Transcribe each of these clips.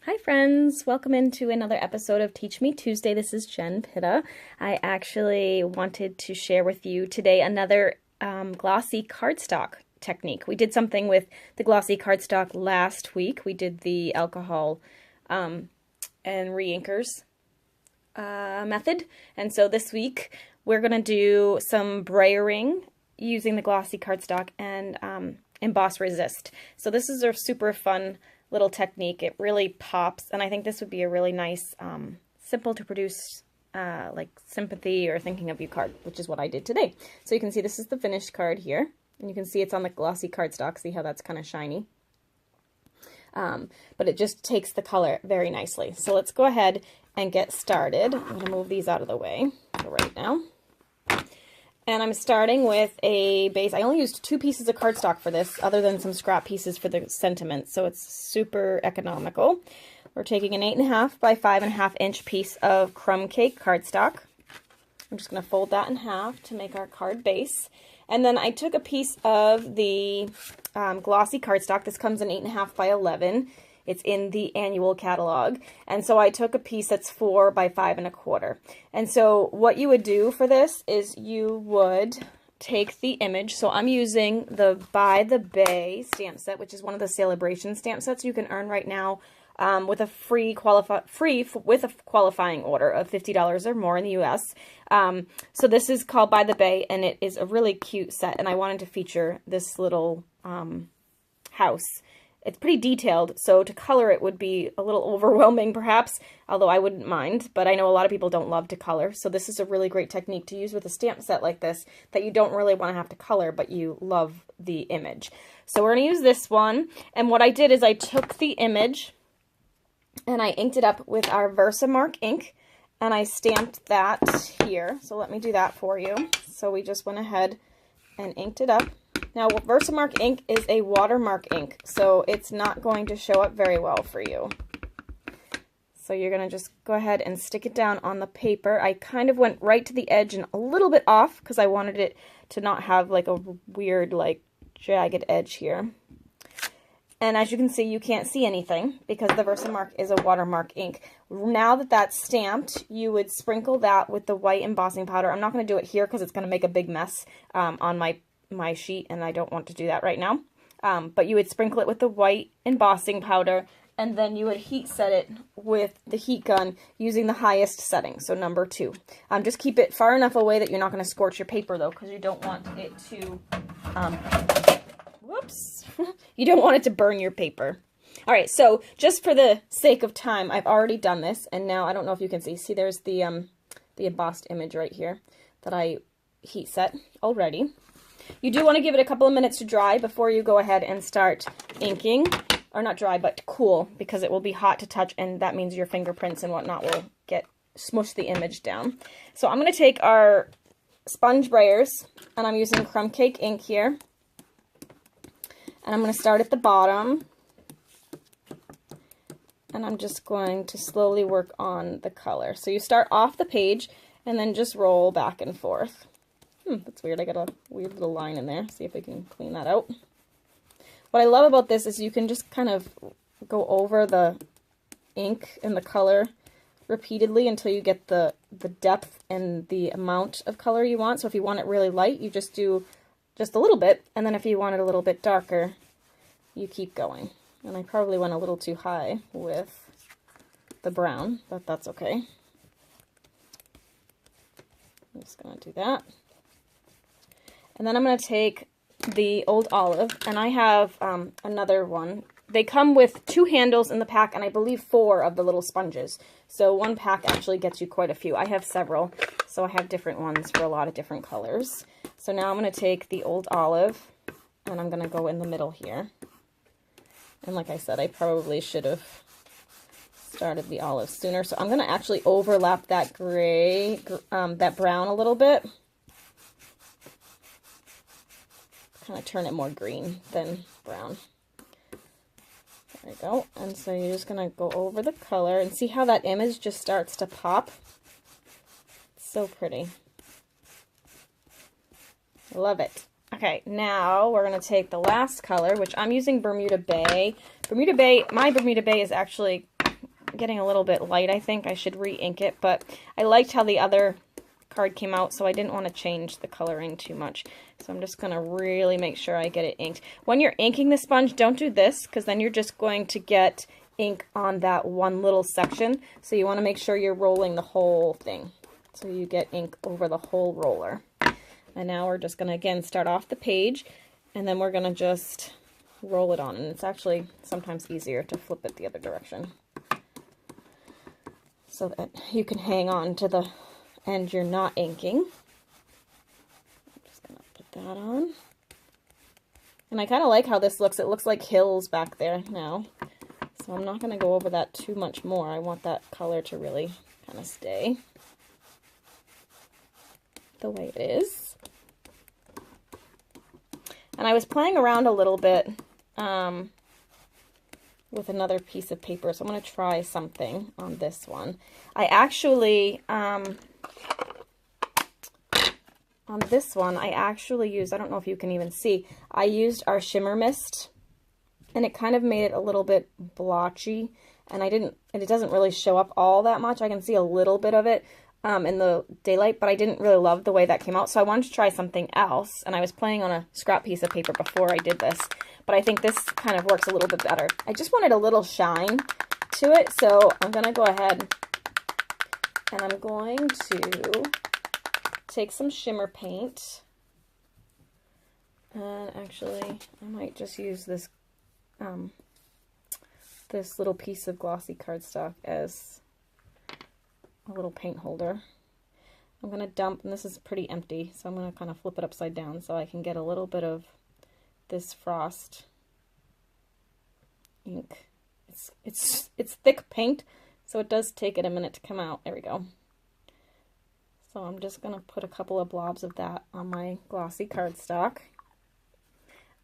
Hi friends, welcome into another episode of Teach Me Tuesday. This is Jen Pitta. I actually wanted to share with you today another glossy cardstock technique. We did something with the glossy cardstock last week. We did the alcohol and re-inkers method. And so this week we're going to do some brayering using the glossy cardstock and emboss resist. So this is a super fun little technique. It really pops, and I think this would be a really nice, simple to produce, like sympathy or thinking of you card, which is what I did today. So you can see this is the finished card here, and you can see it's on the glossy cardstock. See how that's kind of shiny? But it just takes the color very nicely. So let's go ahead and get started. I'm going to move these out of the way for right now. And I'm starting with a base. I only used 2 pieces of cardstock for this, other than some scrap pieces for the sentiment, so it's super economical. We're taking an 8.5 by 5.5 inch piece of crumb cake cardstock. I'm just going to fold that in half to make our card base. And then I took a piece of the glossy cardstock. This comes in 8.5 by 11. It's in the annual catalog. And so I took a piece that's 4 by 5.25. And so what you would do for this is you would take the image. So I'm using the By the Bay stamp set, which is one of the celebration stamp sets you can earn right now with a with a qualifying order of $50 or more in the US. So this is called By the Bay, and it is a really cute set. And I wanted to feature this little house. It's pretty detailed, so to color it would be a little overwhelming perhaps, although I wouldn't mind, but I know a lot of people don't love to color, so this is a really great technique to use with a stamp set like this that you don't really want to have to color, but you love the image. So we're going to use this one, and what I did is I took the image and I inked it up with our Versamark ink, and I stamped that here. So let me do that for you. So we just went ahead and inked it up. Now, Versamark ink is a watermark ink, so it's not going to show up very well for you. So you're going to just go ahead and stick it down on the paper. I kind of went right to the edge and a little bit off because I wanted it to not have like a weird, like, jagged edge here. And as you can see, you can't see anything because the Versamark is a watermark ink. Now that that's stamped, you would sprinkle that with the white embossing powder. I'm not going to do it here because it's going to make a big mess on my sheet, and I don't want to do that right now. But you would sprinkle it with the white embossing powder, and then you would heat set it with the heat gun using the highest setting, so number 2. Just keep it far enough away that you're not going to scorch your paper though, because you don't want it to, whoops, you don't want it to burn your paper. All right, so just for the sake of time, I've already done this, and now I don't know if you can see there's the embossed image right here that I heat set already. You do want to give it a couple of minutes to dry before you go ahead and start inking. Or not dry, but cool, because it will be hot to touch, and that means your fingerprints and whatnot will smush the image down. So I'm going to take our sponge brayers, and I'm using crumb cake ink here. And I'm going to start at the bottom. And I'm just going to slowly work on the color. So you start off the page, and then just roll back and forth. That's weird. I got a weird little line in there. See if we can clean that out. What I love about this is you can just kind of go over the ink and the color repeatedly until you get the depth and the amount of color you want. So if you want it really light, you just do just a little bit, and then if you want it a little bit darker, you keep going. And I probably went a little too high with the brown, but that's okay. I'm just going to do that. And then I'm going to take the old olive, and I have another one. They come with 2 handles in the pack, and I believe 4 of the little sponges. So one pack actually gets you quite a few. I have several, so I have different ones for a lot of different colors. So now I'm going to take the old olive, and I'm going to go in the middle here. And like I said, I probably should have started the olive sooner. So I'm going to actually overlap that gray, that brown a little bit. Kind of turn it more green than brown. There we go. And so you're just going to go over the color and see how that image just starts to pop. It's so pretty. Love it. Okay, now we're going to take the last color, which I'm using Bermuda Bay. My Bermuda Bay is actually getting a little bit light, I think. I should re-ink it, but I liked how the other card came out, so I didn't want to change the coloring too much. So I'm just going to really make sure I get it inked. When you're inking the sponge, don't do this, because then you're just going to get ink on that one little section. So you want to make sure you're rolling the whole thing, so you get ink over the whole roller. And now we're just going to, again, start off the page, and then we're going to just roll it on. And it's actually sometimes easier to flip it the other direction, so that you can hang on to the end you're not inking. I'm just going to put that on. And I kind of like how this looks. It looks like hills back there now. So I'm not going to go over that too much more. I want that color to really kind of stay the way it is. And I was playing around a little bit with another piece of paper, so I'm going to try something on this one. I actually, on this one, I actually used, I don't know if you can even see, I used our shimmer mist, and it kind of made it a little bit blotchy, and it doesn't really show up all that much. I can see a little bit of it in the daylight, but I didn't really love the way that came out, so I wanted to try something else, and I was playing on a scrap piece of paper before I did this, but I think this kind of works a little bit better. I just wanted a little shine to it, so I'm going to go ahead and I'm going to take some shimmer paint, and actually I might just use this this little piece of glossy cardstock as a little paint holder. I'm going to dump, and this is pretty empty, so I'm going to kind of flip it upside down so I can get a little bit of this frost ink. It's thick paint, so it does take it a minute to come out. There we go. So I'm just going to put a couple of blobs of that on my glossy cardstock.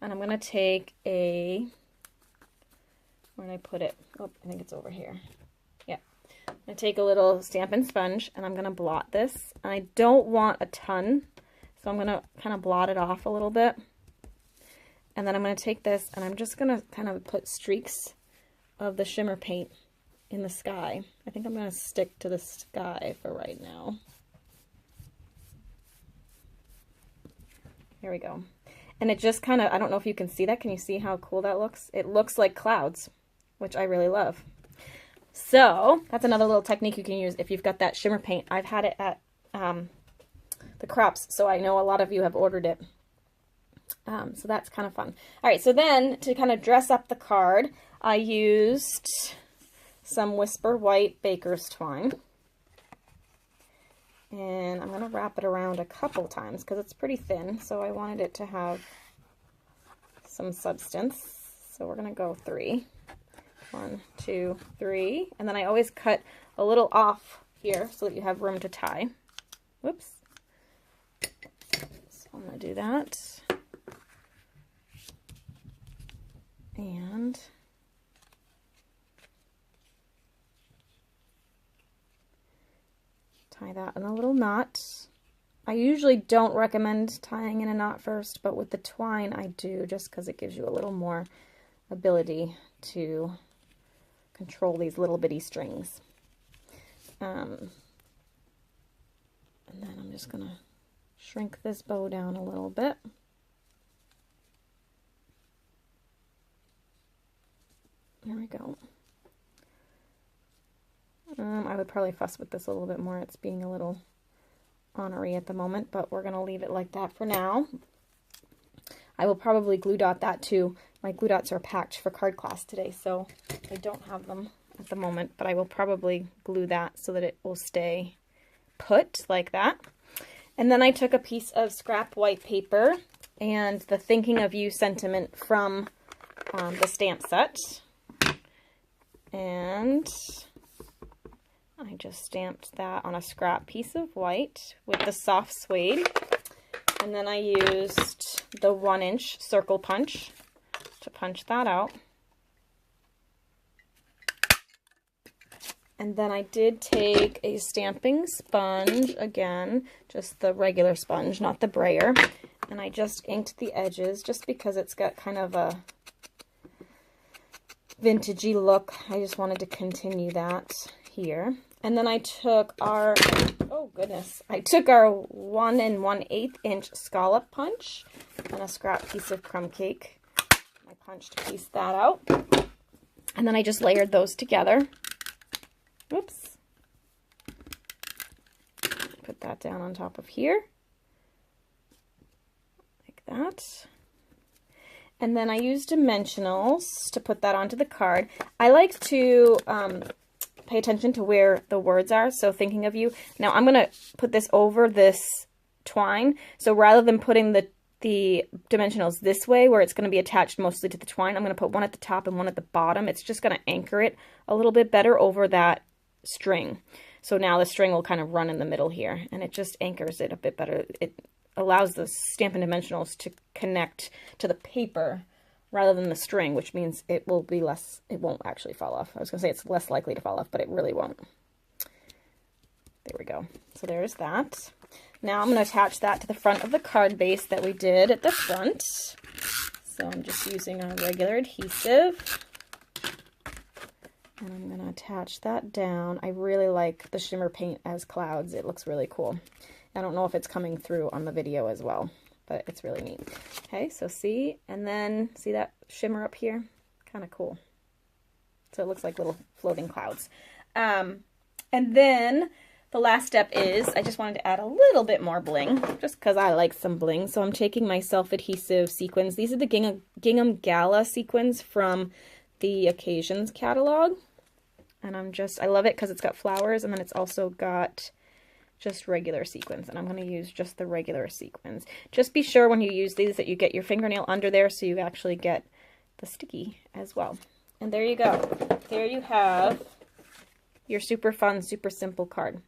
And I'm going to take a, where did I put it? Oh, I think it's over here. Yeah. I'm going to take a little Stampin' sponge, and I'm going to blot this. And I don't want a ton, so I'm going to kind of blot it off a little bit. And then I'm going to take this, and I'm just going to kind of put streaks of the shimmer paint in the sky. I think I'm going to stick to the sky for right now. Here we go. And it just kind of, I don't know if you can see that. Can you see how cool that looks? It looks like clouds, which I really love. So that's another little technique you can use if you've got that shimmer paint. I've had it at the crops, so I know a lot of you have ordered it. So that's kind of fun. All right, so then to kind of dress up the card, I used some Whisper White Baker's Twine. And I'm going to wrap it around a couple times because it's pretty thin, so I wanted it to have some substance. So we're going to go 3. 1, 2, 3. And then I always cut a little off here so that you have room to tie. Whoops. So I'm going to do that. And tie that in a little knot. I usually don't recommend tying in a knot first, but with the twine I do, just because it gives you a little more ability to control these little bitty strings. And then I'm just going to shrink this bow down a little bit. There we go. I would probably fuss with this a little bit more. It's being a little ornery at the moment, but we're going to leave it like that for now. I will probably glue dot that too. My glue dots are packed for card class today, so I don't have them at the moment, but I will probably glue that so that it will stay put like that. And then I took a piece of scrap white paper and the Thinking of You sentiment from the stamp set. And I just stamped that on a scrap piece of white with the soft suede. And then I used the 1-inch circle punch to punch that out. And then I did take a stamping sponge, again, just the regular sponge, not the brayer. And I just inked the edges just because it's got kind of a vintagey look. I just wanted to continue that here. And then I took our, oh goodness, I took our 1 1/8 inch scallop punch and a scrap piece of crumb cake. I punched pieced that out. And then I just layered those together. Oops. Put that down on top of here. Like that. And then I used dimensionals to put that onto the card. I like to pay attention to where the words are, so thinking of you. Now I'm going to put this over this twine. So rather than putting the dimensionals this way, where it's going to be attached mostly to the twine, I'm going to put one at the top and one at the bottom. It's just going to anchor it a little bit better over that string. So now the string will kind of run in the middle here, and it just anchors it a bit better. It allows the Stampin' Dimensionals to connect to the paper rather than the string, which means it will be less, it won't actually fall off. I was going to say it's less likely to fall off, but it really won't. There we go. So there's that. Now I'm going to attach that to the front of the card base that we did at the front. So I'm just using a regular adhesive. And I'm going to attach that down. I really like the shimmer paint as clouds. It looks really cool. I don't know if it's coming through on the video as well, but it's really neat. Okay, so see, and then see that shimmer up here? Kind of cool. So it looks like little floating clouds. And then the last step is, I just wanted to add a little bit more bling, just because I like some bling. So I'm taking my self-adhesive sequins. These are the Gingham Gala sequins from the Occasions catalog. And I love it because it's got flowers, and then it's also got just regular sequins, and I'm going to use just the regular sequins. Just be sure when you use these that you get your fingernail under there so you actually get the sticky as well. And there you go. There you have your super fun, super simple card.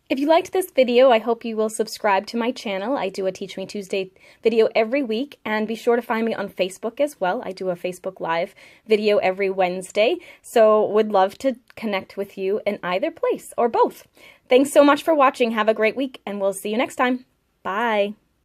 If you liked this video, I hope you will subscribe to my channel. I do a Teach Me Tuesday video every week, and be sure to find me on Facebook as well. I do a Facebook Live video every Wednesday, so would love to connect with you in either place or both. Thanks so much for watching. Have a great week, and we'll see you next time. Bye.